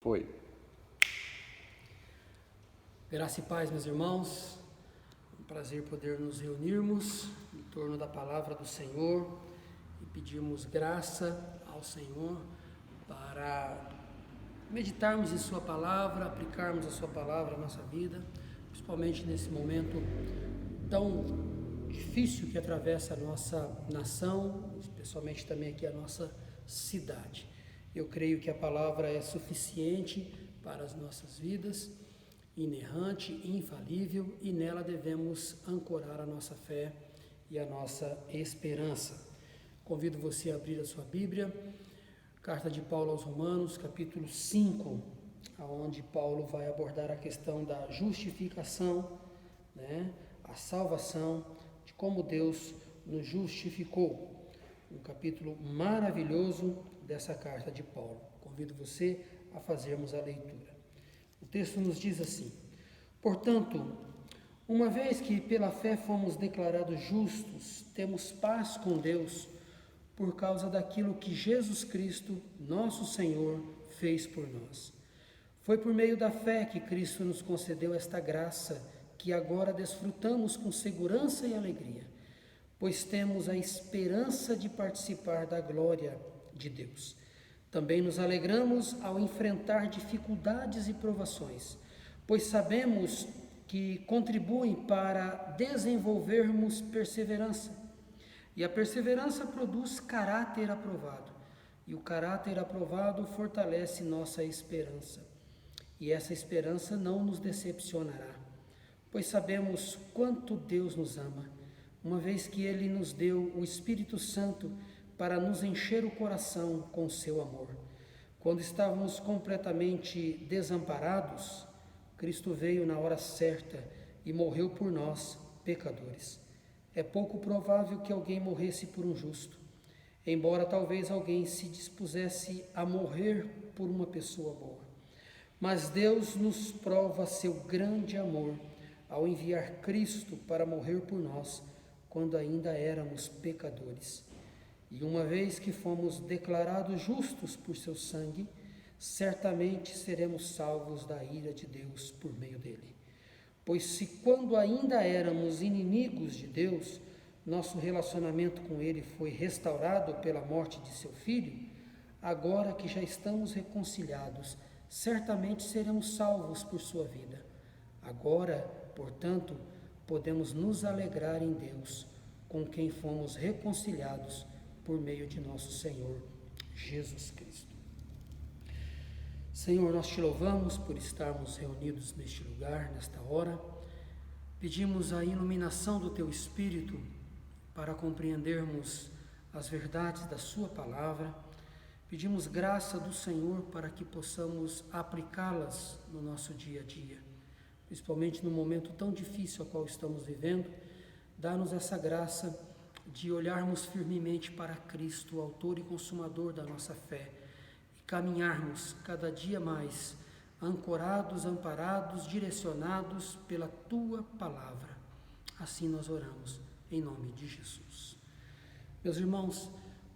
Foi. Graça e paz, meus irmãos. Um prazer poder nos reunirmos em torno da palavra do Senhor e pedirmos graça ao Senhor para meditarmos em Sua palavra, aplicarmos a Sua palavra à nossa vida, principalmente nesse momento tão difícil que atravessa a nossa nação, especialmente também aqui a nossa cidade. Eu creio que a palavra é suficiente para as nossas vidas, inerrante, infalível, e nela devemos ancorar a nossa fé e a nossa esperança. Convido você a abrir a sua Bíblia, carta de Paulo aos Romanos, capítulo 5, onde Paulo vai abordar a questão da justificação, a salvação, de como Deus nos justificou. Um capítulo maravilhoso dessa carta de Paulo. Convido você a fazermos a leitura. O texto nos diz assim: portanto, uma vez que pela fé fomos declarados justos, temos paz com Deus por causa daquilo que Jesus Cristo, nosso Senhor, fez por nós. Foi por meio da fé que Cristo nos concedeu esta graça, que agora desfrutamos com segurança e alegria, pois temos a esperança de participar da glória de Deus. Também nos alegramos ao enfrentar dificuldades e provações, pois sabemos que contribuem para desenvolvermos perseverança. E a perseverança produz caráter aprovado, e o caráter aprovado fortalece nossa esperança. E essa esperança não nos decepcionará, pois sabemos quanto Deus nos ama, uma vez que Ele nos deu o Espírito Santo para nos encher o coração com seu amor. Quando estávamos completamente desamparados, Cristo veio na hora certa e morreu por nós, pecadores. É pouco provável que alguém morresse por um justo, embora talvez alguém se dispusesse a morrer por uma pessoa boa. Mas Deus nos prova seu grande amor ao enviar Cristo para morrer por nós, quando ainda éramos pecadores. E uma vez que fomos declarados justos por seu sangue, certamente seremos salvos da ira de Deus por meio dele. Pois se quando ainda éramos inimigos de Deus, nosso relacionamento com ele foi restaurado pela morte de seu filho, agora que já estamos reconciliados, certamente seremos salvos por sua vida. Agora, portanto, podemos nos alegrar em Deus, com quem fomos reconciliados por meio de nosso Senhor Jesus Cristo. Senhor, nós te louvamos por estarmos reunidos neste lugar, nesta hora. Pedimos a iluminação do teu Espírito para compreendermos as verdades da sua palavra. Pedimos graça do Senhor para que possamos aplicá-las no nosso dia a dia, principalmente no momento tão difícil ao qual estamos vivendo. Dá-nos essa graça de olharmos firmemente para Cristo, o autor e consumador da nossa fé, e caminharmos cada dia mais ancorados, amparados, direcionados pela Tua Palavra. Assim nós oramos, em nome de Jesus. Meus irmãos,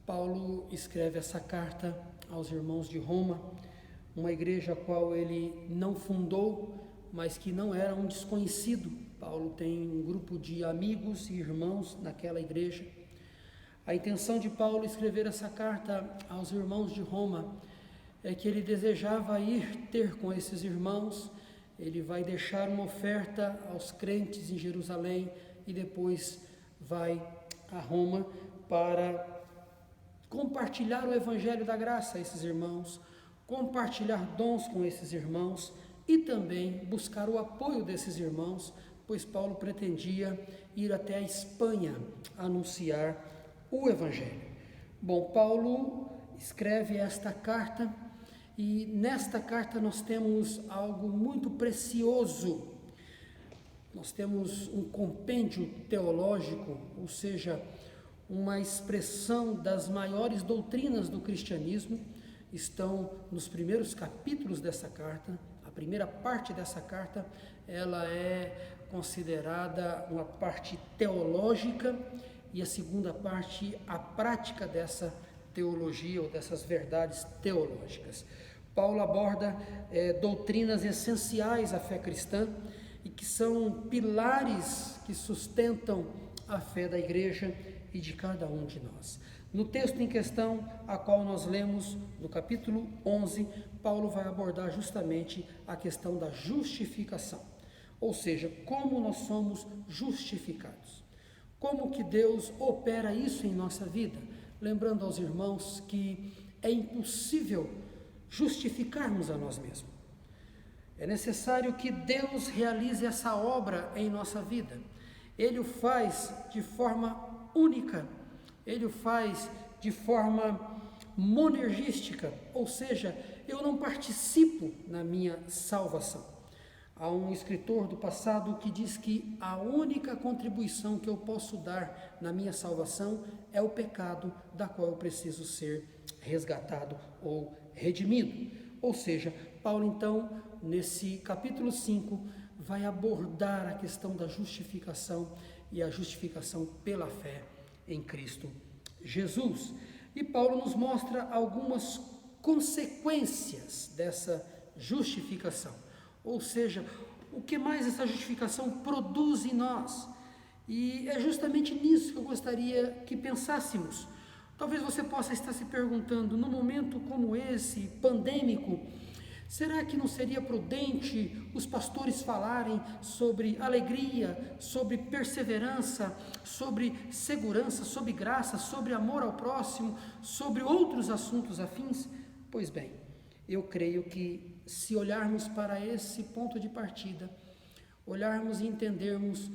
Paulo escreve essa carta aos irmãos de Roma, uma igreja a qual ele não fundou, mas que não era um desconhecido. Paulo tem um grupo de amigos e irmãos naquela igreja. A intenção de Paulo escrever essa carta aos irmãos de Roma é que ele desejava ir ter com esses irmãos. Ele vai deixar uma oferta aos crentes em Jerusalém e depois vai a Roma para compartilhar o evangelho da graça a esses irmãos, compartilhar dons com esses irmãos e também buscar o apoio desses irmãos, pois Paulo pretendia ir até a Espanha anunciar o Evangelho. Bom, Paulo escreve esta carta e nesta carta nós temos algo muito precioso. Nós temos um compêndio teológico, ou seja, uma expressão das maiores doutrinas do cristianismo, estão nos primeiros capítulos dessa carta. A primeira parte dessa carta, ela é considerada uma parte teológica e a segunda parte, a prática dessa teologia ou dessas verdades teológicas. Paulo aborda doutrinas essenciais à fé cristã e que são pilares que sustentam a fé da igreja e de cada um de nós. No texto em questão, a qual nós lemos, no capítulo 11, Paulo vai abordar justamente a questão da justificação, ou seja, como nós somos justificados. Como que Deus opera isso em nossa vida? Lembrando aos irmãos que é impossível justificarmos a nós mesmos. É necessário que Deus realize essa obra em nossa vida. Ele o faz de forma única, Ele o faz de forma monergística, ou seja, eu não participo na minha salvação. Há um escritor do passado que diz que a única contribuição que eu posso dar na minha salvação é o pecado da qual eu preciso ser resgatado ou redimido. Ou seja, Paulo então, nesse capítulo 5, vai abordar a questão da justificação e a justificação pela fé em Cristo Jesus. E Paulo nos mostra algumas consequências dessa justificação, ou seja, o que mais essa justificação produz em nós. E é justamente nisso que eu gostaria que pensássemos. Talvez você possa estar se perguntando, num momento como esse, pandêmico, será que não seria prudente os pastores falarem sobre alegria, sobre perseverança, sobre segurança, sobre graça, sobre amor ao próximo, sobre outros assuntos afins? Pois bem, eu creio que se olharmos para esse ponto de partida, olharmos e entendermos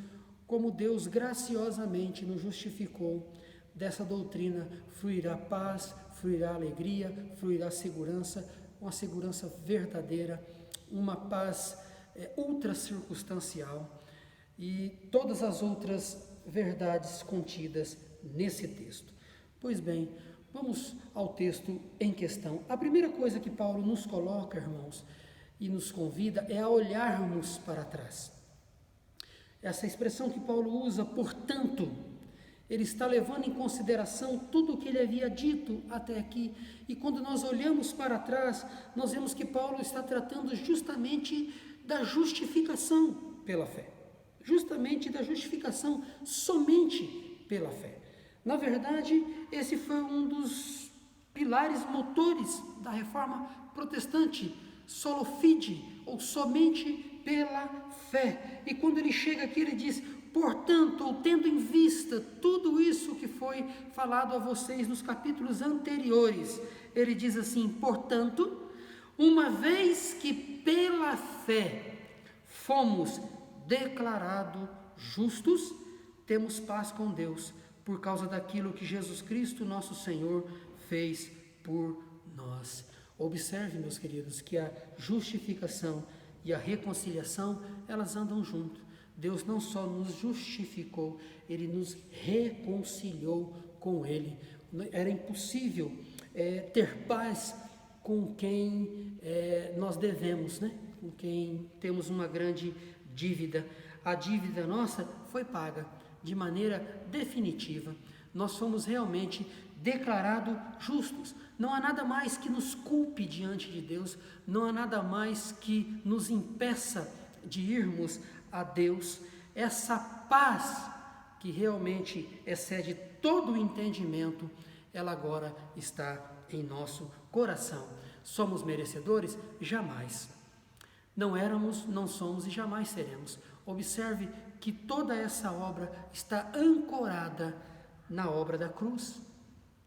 como Deus graciosamente nos justificou, dessa doutrina fluirá paz, fluirá alegria, fluirá segurança, uma segurança verdadeira, uma paz ultra circunstancial e todas as outras verdades contidas nesse texto. Pois bem, vamos ao texto em questão. A primeira coisa que Paulo nos coloca, irmãos, e nos convida é a olharmos para trás. Essa expressão que Paulo usa, portanto, ele está levando em consideração tudo o que ele havia dito até aqui. E quando nós olhamos para trás, nós vemos que Paulo está tratando justamente da justificação pela fé. Justamente da justificação somente pela fé. Na verdade, esse foi um dos pilares motores da reforma protestante, solo fide, ou somente pela fé. E quando ele chega aqui, ele diz: portanto, ou tendo em vista tudo isso que foi falado a vocês nos capítulos anteriores, ele diz assim: portanto, uma vez que pela fé fomos declarados justos, temos paz com Deus, por causa daquilo que Jesus Cristo, nosso Senhor, fez por nós. Observe, meus queridos, que a justificação e a reconciliação, elas andam junto. Deus não só nos justificou, Ele nos reconciliou com Ele. Era impossível ter paz com quem nós devemos, né? Com quem temos uma grande dívida. A dívida nossa foi paga de maneira definitiva. Nós fomos realmente declarados justos. Não há nada mais que nos culpe diante de Deus, não há nada mais que nos impeça de irmos a Deus. Essa paz que realmente excede todo o entendimento, ela agora está em nosso coração. Somos merecedores? Jamais. Não éramos, não somos e jamais seremos. Observe que toda essa obra está ancorada na obra da cruz,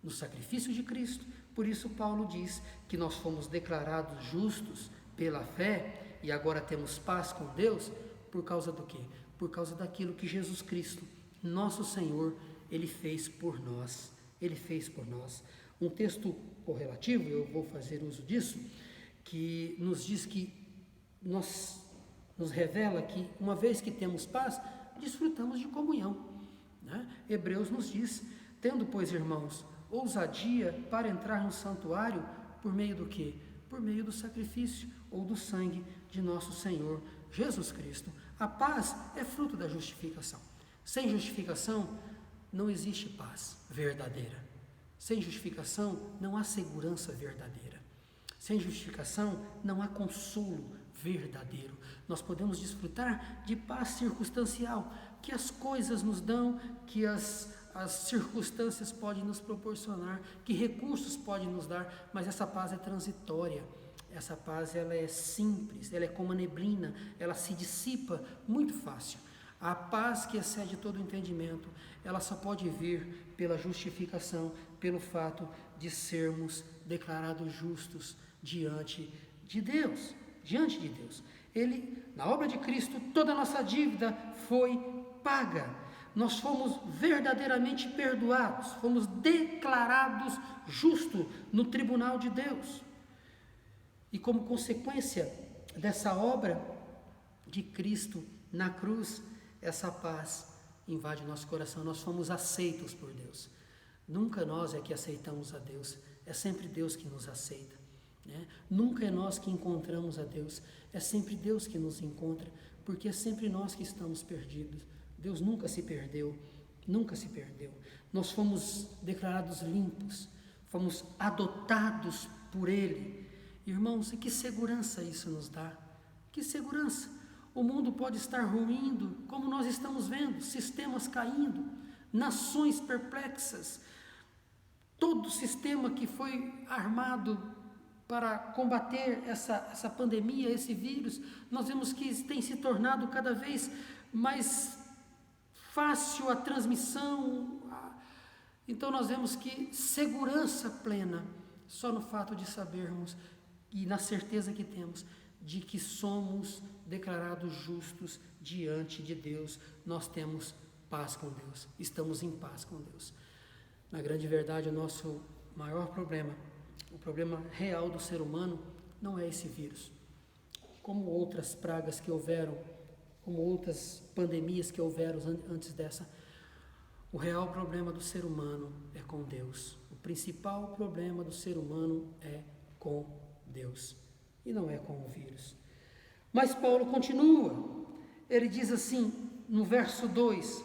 no sacrifício de Cristo. Por isso Paulo diz que nós fomos declarados justos pela fé e agora temos paz com Deus. Por causa do quê? Por causa daquilo que Jesus Cristo, nosso Senhor, Ele fez por nós. Ele fez por nós. Um texto correlativo, eu vou fazer uso disso, que nos diz que nos revela que uma vez que temos paz, desfrutamos de comunhão, né? Hebreus nos diz: tendo, pois, irmãos, ousadia para entrar no santuário, por meio do quê? Por meio do sacrifício ou do sangue de nosso Senhor Jesus Cristo. A paz é fruto da justificação. Sem justificação não existe paz verdadeira. Sem justificação não há segurança verdadeira. Sem justificação não há consolo verdadeiro. Nós podemos desfrutar de paz circunstancial, que as coisas nos dão, que as circunstâncias podem nos proporcionar, que recursos podem nos dar, mas essa paz é transitória. Essa paz, ela é simples, ela é como a neblina, ela se dissipa muito fácil. A paz que excede todo o entendimento, ela só pode vir pela justificação, pelo fato de sermos declarados justos diante de Deus. Diante de Deus. Na obra de Cristo, toda a nossa dívida foi paga. Nós fomos verdadeiramente perdoados, fomos declarados justos no tribunal de Deus. E como consequência dessa obra de Cristo na cruz, essa paz invade o nosso coração. Nós fomos aceitos por Deus. Nunca nós é que aceitamos a Deus, é sempre Deus que nos aceita. Nunca é nós que encontramos a Deus, é sempre Deus que nos encontra, porque é sempre nós que estamos perdidos. Deus nunca se perdeu, nunca se perdeu. Nós fomos declarados limpos, fomos adotados por Ele. Irmãos, e que segurança isso nos dá? Que segurança! O mundo pode estar ruindo, como nós estamos vendo, sistemas caindo, nações perplexas, todo sistema que foi armado para combater essa pandemia, esse vírus, nós vemos que tem se tornado cada vez mais fácil a transmissão. Então nós vemos que segurança plena, só no fato de sabermos e na certeza que temos de que somos declarados justos diante de Deus, nós temos paz com Deus, estamos em paz com Deus. Na grande verdade, o nosso maior problema, o problema real do ser humano não é esse vírus. Como outras pragas que houveram, como outras pandemias que houveram antes dessa, o real problema do ser humano é com Deus. O principal problema do ser humano é com Deus e não é com o vírus. Mas Paulo continua, ele diz assim no verso 2,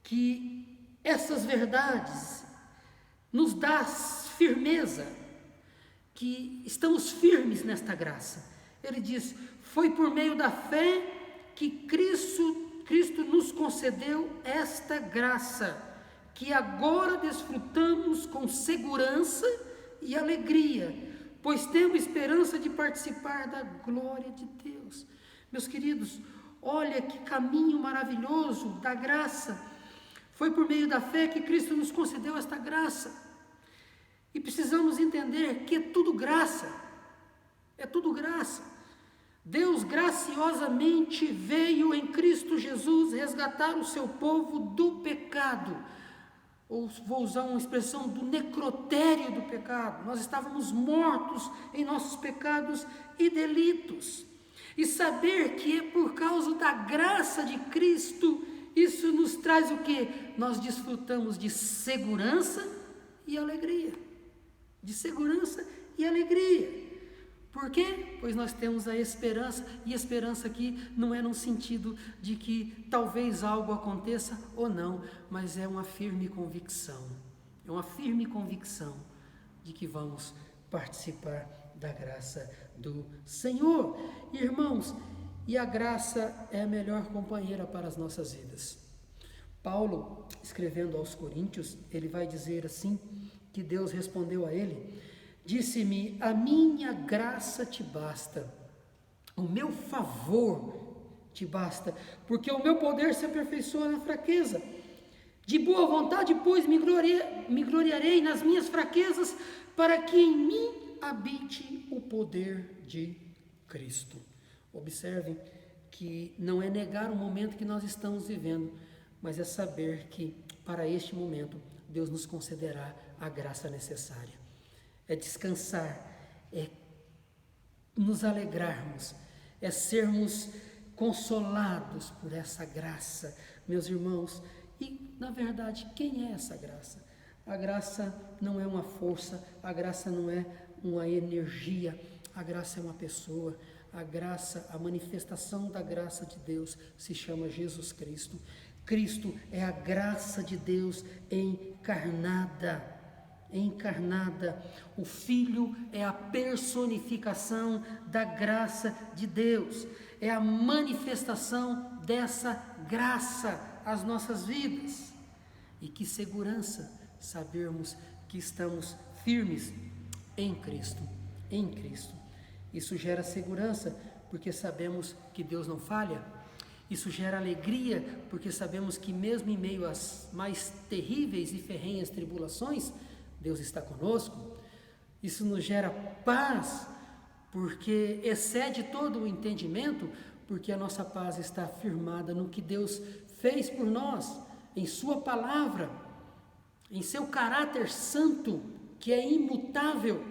que essas verdades nos dá firmeza, que estamos firmes nesta graça. Ele diz, foi por meio da fé que Cristo nos concedeu esta graça, que agora desfrutamos com segurança e alegria, pois temos esperança de participar da glória de Deus. Meus queridos, olha que caminho maravilhoso da graça. Foi por meio da fé que Cristo nos concedeu esta graça. E precisamos entender que é tudo graça. É tudo graça. Deus graciosamente veio em Cristo Jesus resgatar o seu povo do pecado. Ou vou usar uma expressão do necrotério do pecado. Nós estávamos mortos em nossos pecados e delitos. E saber que é por causa da graça de Cristo, isso nos traz o quê? Nós desfrutamos de segurança e alegria. De segurança e alegria. Por quê? Pois nós temos a esperança, e esperança aqui não é no sentido de que talvez algo aconteça ou não, mas é uma firme convicção. É uma firme convicção de que vamos participar da graça do Senhor. Irmãos, e a graça é a melhor companheira para as nossas vidas. Paulo, escrevendo aos Coríntios, ele vai dizer assim, que Deus respondeu a ele, disse-me, a minha graça te basta, o meu favor te basta, porque o meu poder se aperfeiçoa na fraqueza. De boa vontade, pois, me gloriarei nas minhas fraquezas, para que em mim habite o poder de Cristo. Observem que não é negar o momento que nós estamos vivendo, mas é saber que para este momento Deus nos concederá a graça necessária. É descansar, é nos alegrarmos, é sermos consolados por essa graça, meus irmãos. E, na verdade, quem é essa graça? A graça não é uma força, a graça não é uma energia, a graça é uma pessoa. A graça, a manifestação da graça de Deus se chama Jesus Cristo. Cristo é a graça de Deus encarnada. encarnada. O Filho é a personificação da graça de Deus, é a manifestação dessa graça às nossas vidas. E que segurança sabermos que estamos firmes em Cristo, em Cristo. Isso gera segurança porque sabemos que Deus não falha. Isso gera alegria porque sabemos que mesmo em meio às mais terríveis e ferrenhas tribulações, Deus está conosco. Isso nos gera paz porque excede todo o entendimento, porque a nossa paz está firmada no que Deus fez por nós, em sua palavra, em seu caráter santo, que é imutável.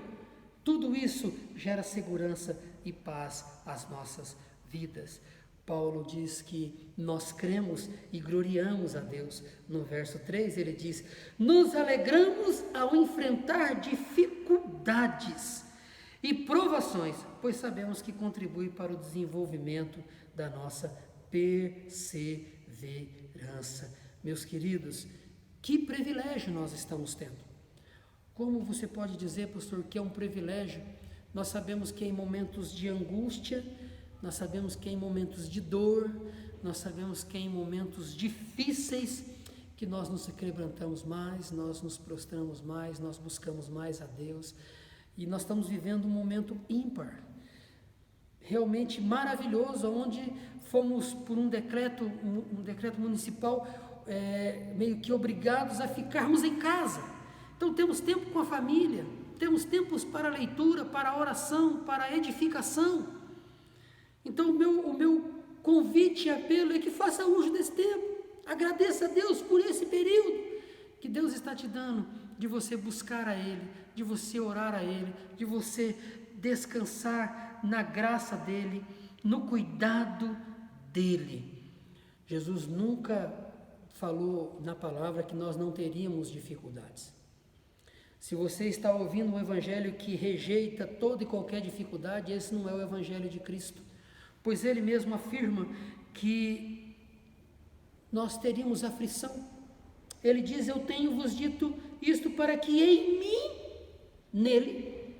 Tudo isso gera segurança e paz às nossas vidas. Paulo diz que nós cremos e gloriamos a Deus. No verso 3 ele diz: nos alegramos ao enfrentar dificuldades e provações, pois sabemos que contribui para o desenvolvimento da nossa perseverança. Meus queridos, que privilégio nós estamos tendo. Como você pode dizer, pastor, que é um privilégio? Nós sabemos que em momentos de angústia, nós sabemos que em momentos de dor, nós sabemos que em momentos difíceis, que nós nos quebrantamos mais, nós nos prostramos mais, nós buscamos mais a Deus, e nós estamos vivendo um momento ímpar, realmente maravilhoso, onde fomos por um decreto municipal, meio que obrigados a ficarmos em casa. Então temos tempo com a família, temos tempos para a leitura, para a oração, para a edificação. Então o meu convite e apelo é que faça uso desse tempo, agradeça a Deus por esse período que Deus está te dando, de você buscar a Ele, de você orar a Ele, de você descansar na graça dEle, no cuidado dEle. Jesus nunca falou na palavra que nós não teríamos dificuldades. Se você está ouvindo um evangelho que rejeita toda e qualquer dificuldade, esse não é o evangelho de Cristo, pois Ele mesmo afirma que nós teríamos aflição. Ele diz: eu tenho vos dito isto para que em mim, nele,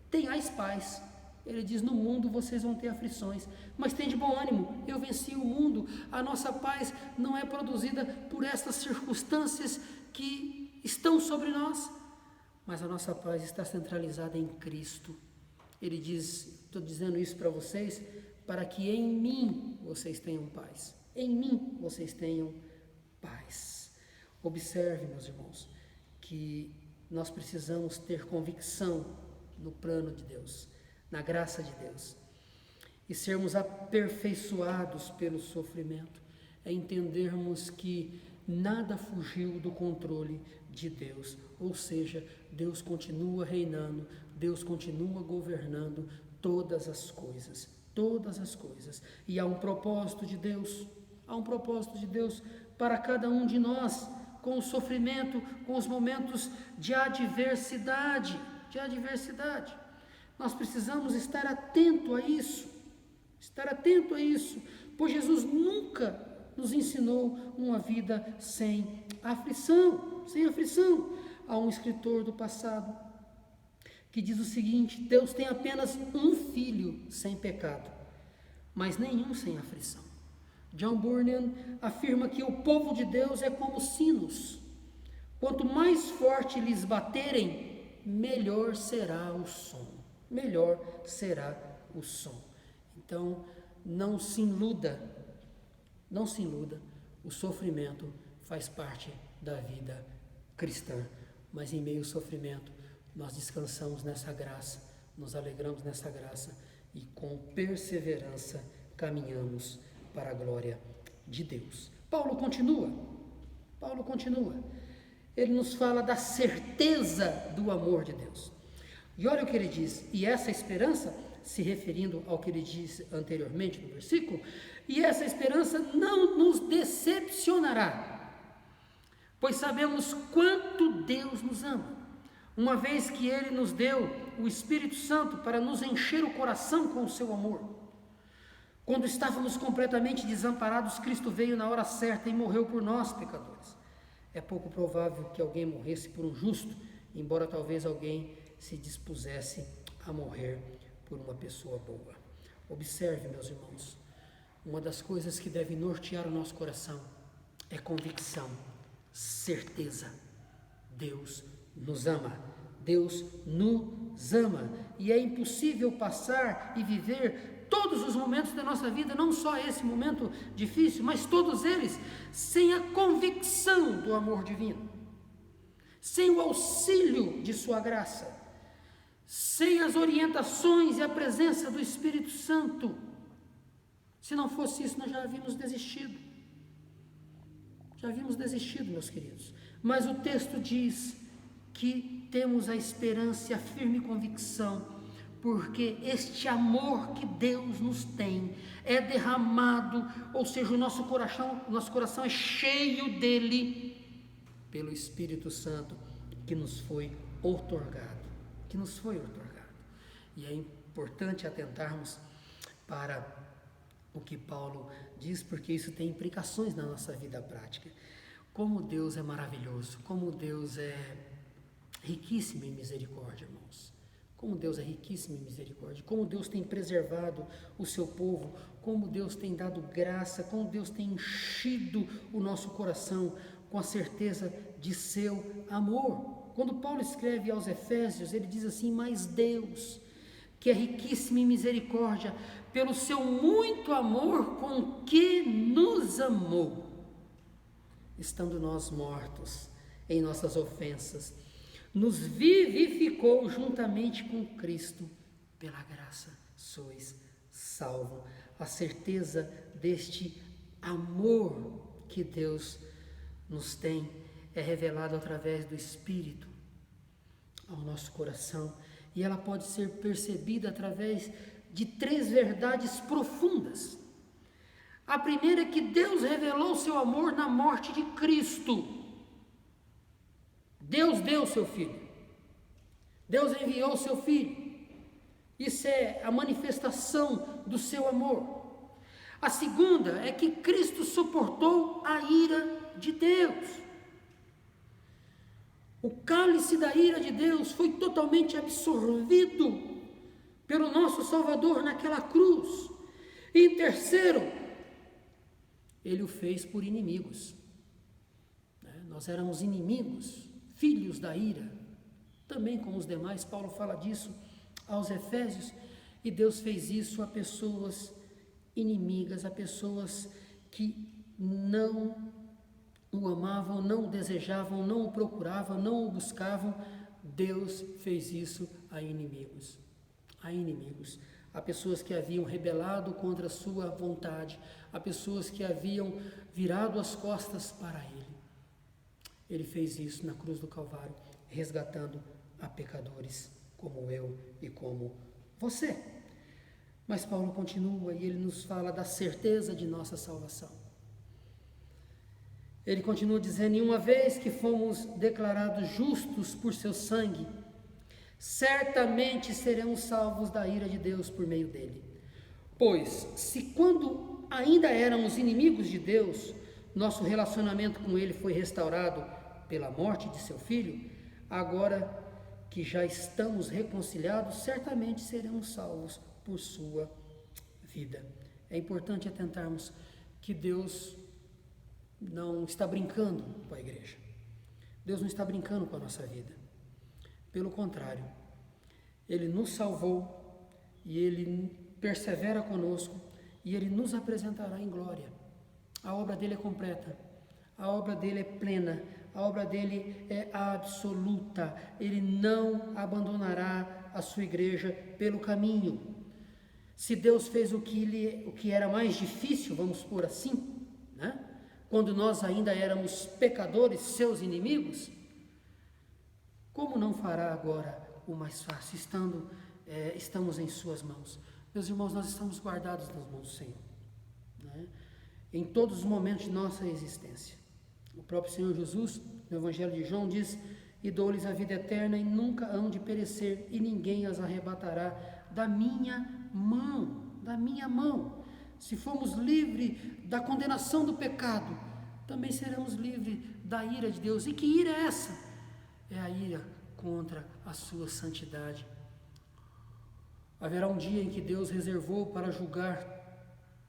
tenhais paz. Ele diz: no mundo vocês vão ter aflições, mas tem de bom ânimo, eu venci o mundo. A nossa paz não é produzida por estas circunstâncias que estão sobre nós, mas a nossa paz está centralizada em Cristo. Ele diz: estou dizendo isso para vocês, para que em mim vocês tenham paz. Em mim vocês tenham paz. Observe, meus irmãos, que nós precisamos ter convicção no plano de Deus, na graça de Deus, e sermos aperfeiçoados pelo sofrimento, é entendermos que nada fugiu do controle de Deus, ou seja, Deus continua reinando, Deus continua governando todas as coisas, e há um propósito de Deus, para cada um de nós, com o sofrimento, com os momentos de adversidade, nós precisamos estar atento a isso, pois Jesus nunca nos ensinou uma vida sem aflição. Há um escritor do passado que diz o seguinte: Deus tem apenas um filho sem pecado, mas nenhum sem aflição. John Bunyan afirma que o povo de Deus é como sinos. Quanto mais forte lhes baterem, melhor será o som. Então, não se iluda. O sofrimento faz parte da vida cristã. Mas em meio ao sofrimento, nós descansamos nessa graça, nos alegramos nessa graça e com perseverança caminhamos para a glória de Deus. Paulo continua. Ele nos fala da certeza do amor de Deus. E olha o que ele diz: e essa esperança, se referindo ao que ele disse anteriormente no versículo, e essa esperança não nos decepcionará, pois sabemos quanto Deus nos ama, uma vez que Ele nos deu o Espírito Santo para nos encher o coração com o seu amor. Quando estávamos completamente desamparados, Cristo veio na hora certa e morreu por nós, pecadores. É pouco provável que alguém morresse por um justo embora talvez alguém se dispusesse a morrer por uma pessoa boa. Observe, meus irmãos, uma das coisas que deve nortear o nosso coração é convicção, certeza. Deus nos ama, Deus nos ama, e é impossível passar e viver todos os momentos da nossa vida, não só esse momento difícil, mas todos eles, sem a convicção do amor divino, sem o auxílio de sua graça, sem as orientações e a presença do Espírito Santo. Se não fosse isso, nós já havíamos desistido. Já havíamos desistido, meus queridos. Mas o texto diz que temos a esperança e a firme convicção, porque este amor que Deus nos tem é derramado, ou seja, o nosso coração é cheio dele, pelo Espírito Santo que nos foi outorgado. E é importante atentarmos para o que Paulo diz, porque isso tem implicações na nossa vida prática. Como Deus é maravilhoso, como Deus é riquíssimo em misericórdia, irmãos. Como Deus é riquíssimo em misericórdia, como Deus tem preservado o seu povo, como Deus tem dado graça, como Deus tem enchido o nosso coração com a certeza de seu amor. Quando Paulo escreve aos Efésios, ele diz assim: mas Deus, que é riquíssimo em misericórdia, pelo seu muito amor com que nos amou, estando nós mortos em nossas ofensas, nos vivificou juntamente com Cristo, pela graça sois salvos. A certeza deste amor que Deus nos tem é revelada através do Espírito ao nosso coração, e ela pode ser percebida através de 3 verdades profundas. A primeira é que Deus revelou seu amor na morte de Cristo. Deus deu o seu Filho. Deus enviou o seu Filho. Isso é a manifestação do seu amor. A segunda é que Cristo suportou a ira de Deus. O cálice da ira de Deus foi totalmente absorvido pelo nosso Salvador naquela cruz. E em terceiro, Ele o fez por inimigos. Nós éramos inimigos, filhos da ira, também como os demais. Paulo fala disso aos Efésios, e Deus fez isso a pessoas inimigas, a pessoas que não o amavam, não o desejavam, não o procuravam, não o buscavam. Deus fez isso a inimigos. A pessoas que haviam rebelado contra a sua vontade, a pessoas que haviam virado as costas para Ele. Ele fez isso na cruz do Calvário, resgatando a pecadores como eu e como você. Mas Paulo continua e ele nos fala da certeza de nossa salvação. Ele continua dizendo: e uma vez que fomos declarados justos por seu sangue, certamente seremos salvos da ira de Deus por meio dele. Pois, se quando ainda éramos inimigos de Deus, nosso relacionamento com ele foi restaurado pela morte de seu Filho, agora que já estamos reconciliados, certamente seremos salvos por sua vida. É importante atentarmos que Deus não está brincando com a igreja. Deus não está brincando com a nossa vida. Pelo contrário, Ele nos salvou e Ele persevera conosco e Ele nos apresentará em glória. A obra dele é completa, a obra dele é plena, a obra dele é absoluta. Ele não abandonará a sua igreja pelo caminho. Se Deus fez o que era mais difícil, vamos pôr assim, né? Quando nós ainda éramos pecadores, seus inimigos, como não fará agora o mais fácil, estamos em suas mãos? Meus irmãos, nós estamos guardados nas mãos do Senhor, né? Em todos os momentos de nossa existência. O próprio Senhor Jesus, no Evangelho de João, diz: e dou-lhes a vida eterna e nunca hão de perecer, e ninguém as arrebatará da minha mão. Se formos livres da condenação do pecado, também seremos livres da ira de Deus. E que ira é essa? É a ira contra a sua santidade. Haverá um dia em que Deus reservou para julgar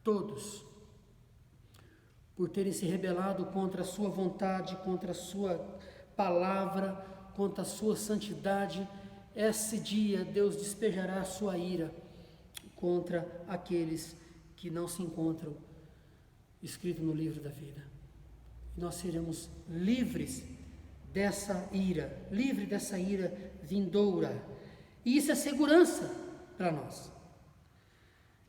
todos por terem se rebelado contra a sua vontade, contra a sua palavra, contra a sua santidade. Esse dia Deus despejará a sua ira contra aqueles que não se encontram escritos no livro da vida. E nós seremos livres dessa ira, vindoura. E isso é segurança para nós.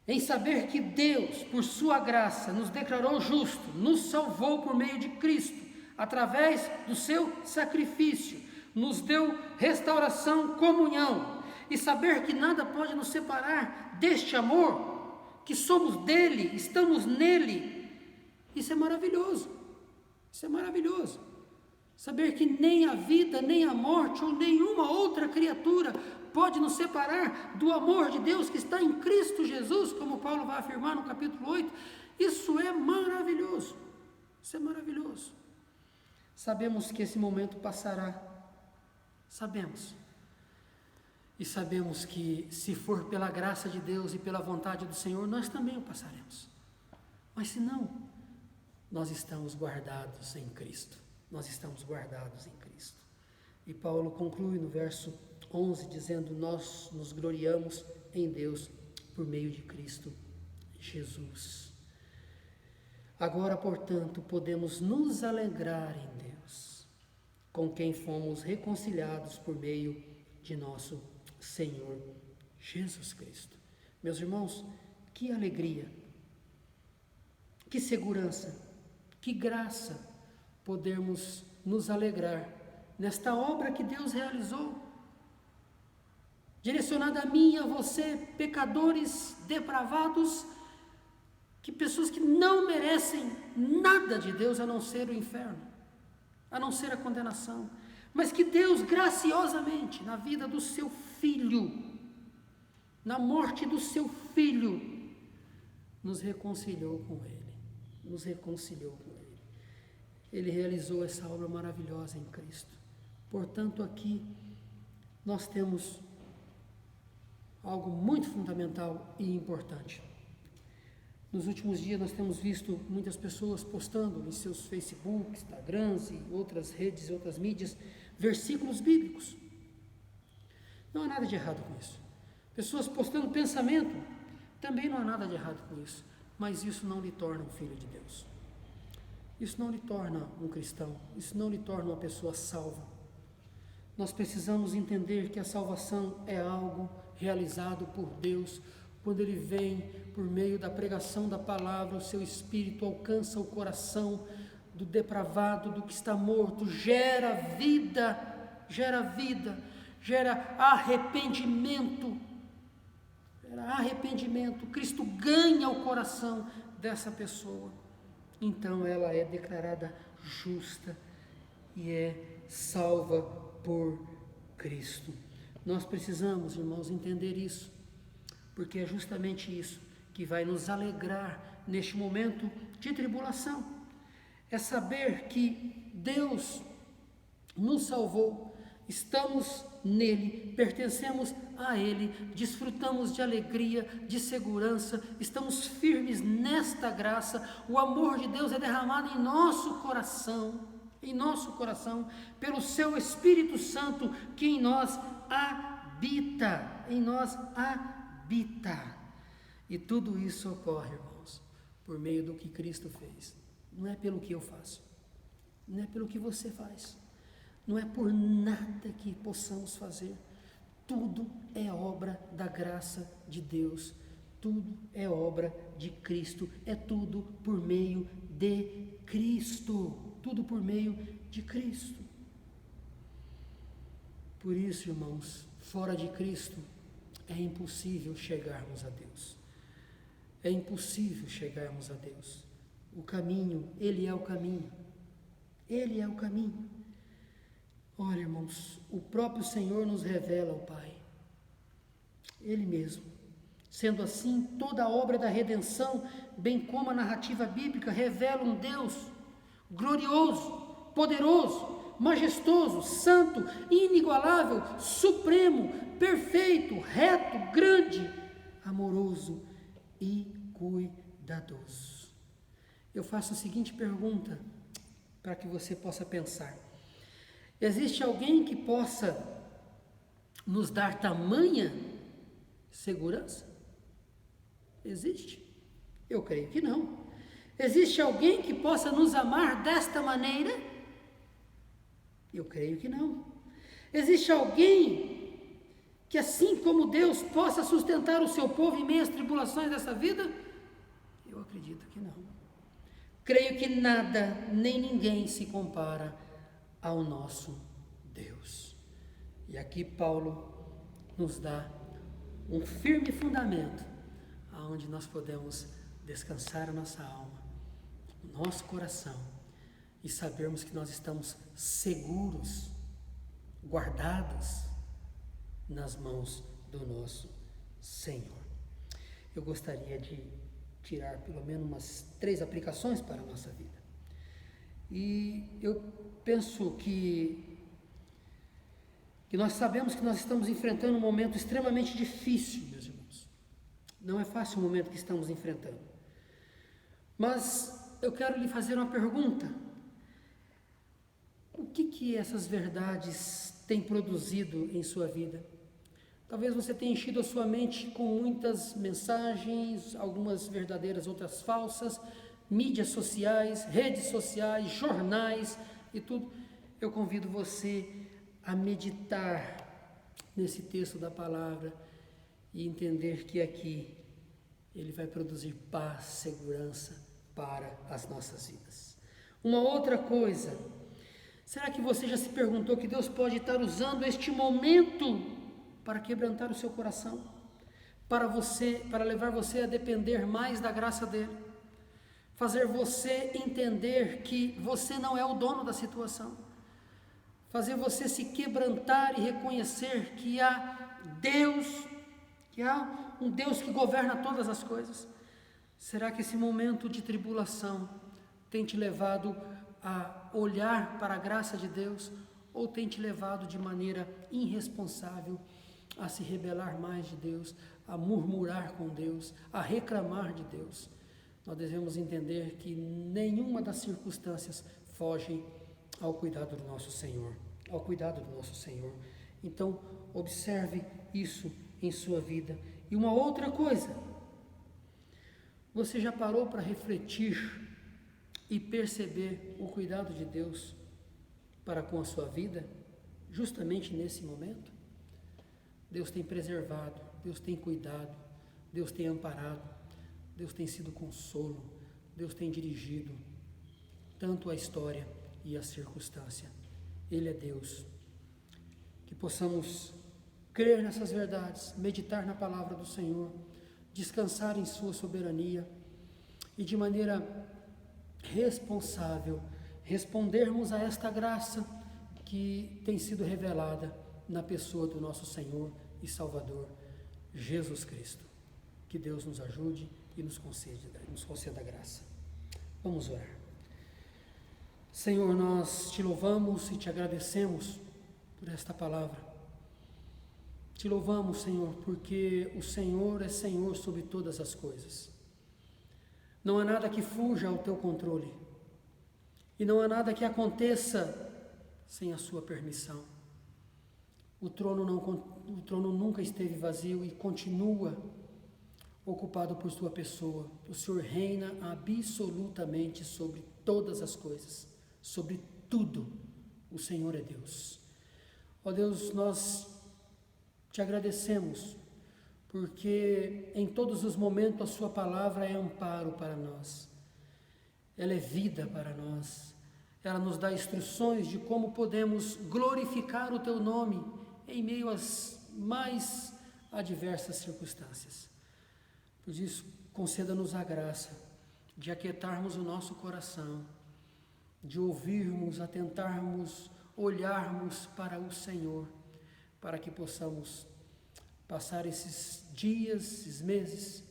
Em saber que Deus, por sua graça, nos declarou justo, nos salvou por meio de Cristo, através do seu sacrifício, nos deu restauração, comunhão, e saber que nada pode nos separar deste amor, que somos dele, estamos nele. Isso é maravilhoso. Isso é maravilhoso. Saber que nem a vida, nem a morte ou nenhuma outra criatura pode nos separar do amor de Deus que está em Cristo Jesus, como Paulo vai afirmar no capítulo 8. Isso é maravilhoso. Isso é maravilhoso. Sabemos que esse momento passará. Sabemos. E sabemos que, se for pela graça de Deus e pela vontade do Senhor, nós também o passaremos. Mas se não, nós estamos guardados em Cristo. Nós estamos guardados em Cristo. E Paulo conclui no verso 11, dizendo: nós nos gloriamos em Deus por meio de Cristo Jesus. Agora, portanto, podemos nos alegrar em Deus, com quem fomos reconciliados por meio de nosso Senhor Jesus Cristo. Meus irmãos, que alegria, que segurança, que graça podermos nos alegrar nesta obra que Deus realizou, direcionada a mim e a você, pecadores depravados, que pessoas que não merecem nada de Deus a não ser o inferno, a não ser a condenação, mas que Deus graciosamente, na vida do seu Filho, na morte do seu Filho, nos reconciliou com Ele, Ele realizou essa obra maravilhosa em Cristo. Portanto, aqui nós temos algo muito fundamental e importante. Nos últimos dias nós temos visto muitas pessoas postando em seus Facebook, Instagrams e outras redes, outras mídias, versículos bíblicos. Não há nada de errado com isso. Pessoas postando pensamento, também não há nada de errado com isso. Mas isso não lhe torna um filho de Deus. Isso não lhe torna um cristão. Isso não lhe torna uma pessoa salva. Nós precisamos entender que a salvação é algo realizado por Deus. Quando Ele vem por meio da pregação da palavra, o seu Espírito alcança o coração do depravado, do que está morto, gera vida, gera arrependimento. Cristo ganha o coração dessa pessoa. Então ela é declarada justa e é salva por Cristo. Nós precisamos, irmãos, entender isso, porque é justamente isso que vai nos alegrar neste momento de tribulação. É saber que Deus nos salvou, estamos nele, pertencemos a Ele, desfrutamos de alegria, de segurança, estamos firmes nesta graça. O amor de Deus é derramado em nosso coração, pelo seu Espírito Santo que em nós habita, E tudo isso ocorre, irmãos, por meio do que Cristo fez. Não é pelo que eu faço, não é pelo que você faz, não é por nada que possamos fazer. Tudo é obra da graça de Deus, tudo é obra de Cristo, é tudo por meio de Cristo, Por isso, irmãos, fora de Cristo é impossível chegarmos a Deus. O caminho, Ele é o caminho. Olha, irmãos, o próprio Senhor nos revela o Pai, Ele mesmo. Sendo assim, toda a obra da redenção, bem como a narrativa bíblica, revela um Deus glorioso, poderoso, majestoso, santo, inigualável, supremo, perfeito, reto, grande, amoroso e cuidadoso. Eu faço a seguinte pergunta para que você possa pensar: existe alguém que possa nos dar tamanha segurança? Existe? Eu creio que não. Existe alguém que possa nos amar desta maneira? Eu creio que não. Existe alguém que, assim como Deus, possa sustentar o seu povo em meio às tribulações dessa vida? Eu acredito que não. Creio que nada nem ninguém se compara ao nosso Deus. E aqui Paulo nos dá um firme fundamento aonde nós podemos descansar a nossa alma, o nosso coração, e sabermos que nós estamos seguros, guardados nas mãos do nosso Senhor. Eu gostaria de tirar pelo menos umas 3 aplicações para a nossa vida. E eu penso que nós sabemos que nós estamos enfrentando um momento extremamente difícil, meus irmãos. Não é fácil o momento que estamos enfrentando. Mas eu quero lhe fazer uma pergunta. O que essas verdades têm produzido em sua vida? Talvez você tenha enchido a sua mente com muitas mensagens, algumas verdadeiras, outras falsas, mídias sociais, redes sociais, jornais e tudo. Eu convido você a meditar nesse texto da palavra e entender que aqui ele vai produzir paz, segurança para as nossas vidas. Uma outra coisa, será que você já se perguntou que Deus pode estar usando este momento para quebrantar o seu coração, para levar você a depender mais da graça dele, fazer você entender que você não é o dono da situação, fazer você se quebrantar e reconhecer que há Deus, que há um Deus que governa todas as coisas? Será que esse momento de tribulação tem te levado a olhar para a graça de Deus, ou tem te levado de maneira irresponsável a se rebelar mais de Deus, a murmurar com Deus, a reclamar de Deus? Nós devemos entender que nenhuma das circunstâncias foge ao cuidado do nosso Senhor, ao cuidado do nosso Senhor. Então, observe isso em sua vida. E uma outra coisa, você já parou para refletir e perceber o cuidado de Deus para com a sua vida, justamente nesse momento? Deus tem preservado, Deus tem cuidado, Deus tem amparado, Deus tem sido consolo, Deus tem dirigido tanto a história e a circunstância. Ele é Deus. Que possamos crer nessas verdades, meditar na palavra do Senhor, descansar em sua soberania e de maneira responsável respondermos a esta graça que tem sido revelada na pessoa do nosso Senhor e Salvador, Jesus Cristo. Que Deus nos ajude e nos conceda graça. Vamos orar. Senhor, nós te louvamos e te agradecemos por esta palavra. Te louvamos, Senhor, porque o Senhor é Senhor sobre todas as coisas. Não há nada que fuja ao teu controle. E não há nada que aconteça sem a sua permissão. O trono nunca esteve vazio e continua ocupado por sua pessoa. O Senhor reina absolutamente sobre todas as coisas, sobre tudo. O Senhor é Deus. Ó Deus, nós te agradecemos, porque em todos os momentos a sua palavra é amparo para nós. Ela é vida para nós. Ela nos dá instruções de como podemos glorificar o teu nome em meio às mais adversas circunstâncias. Por isso, conceda-nos a graça de aquietarmos o nosso coração, de ouvirmos, atentarmos, olharmos para o Senhor, para que possamos passar esses dias, esses meses,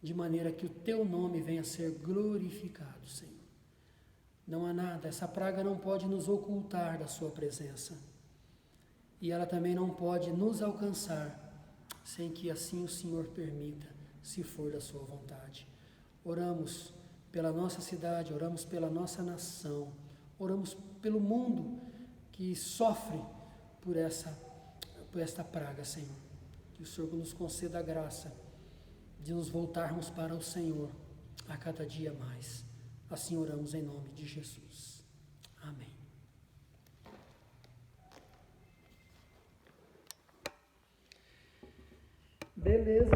de maneira que o teu nome venha a ser glorificado, Senhor. Não há nada, essa praga não pode nos ocultar da sua presença. E ela também não pode nos alcançar sem que assim o Senhor permita, se for da sua vontade. Oramos pela nossa cidade, oramos pela nossa nação, oramos pelo mundo que sofre por esta praga, Senhor. Que o Senhor nos conceda a graça de nos voltarmos para o Senhor a cada dia mais. Assim oramos em nome de Jesus. Amém. Beleza.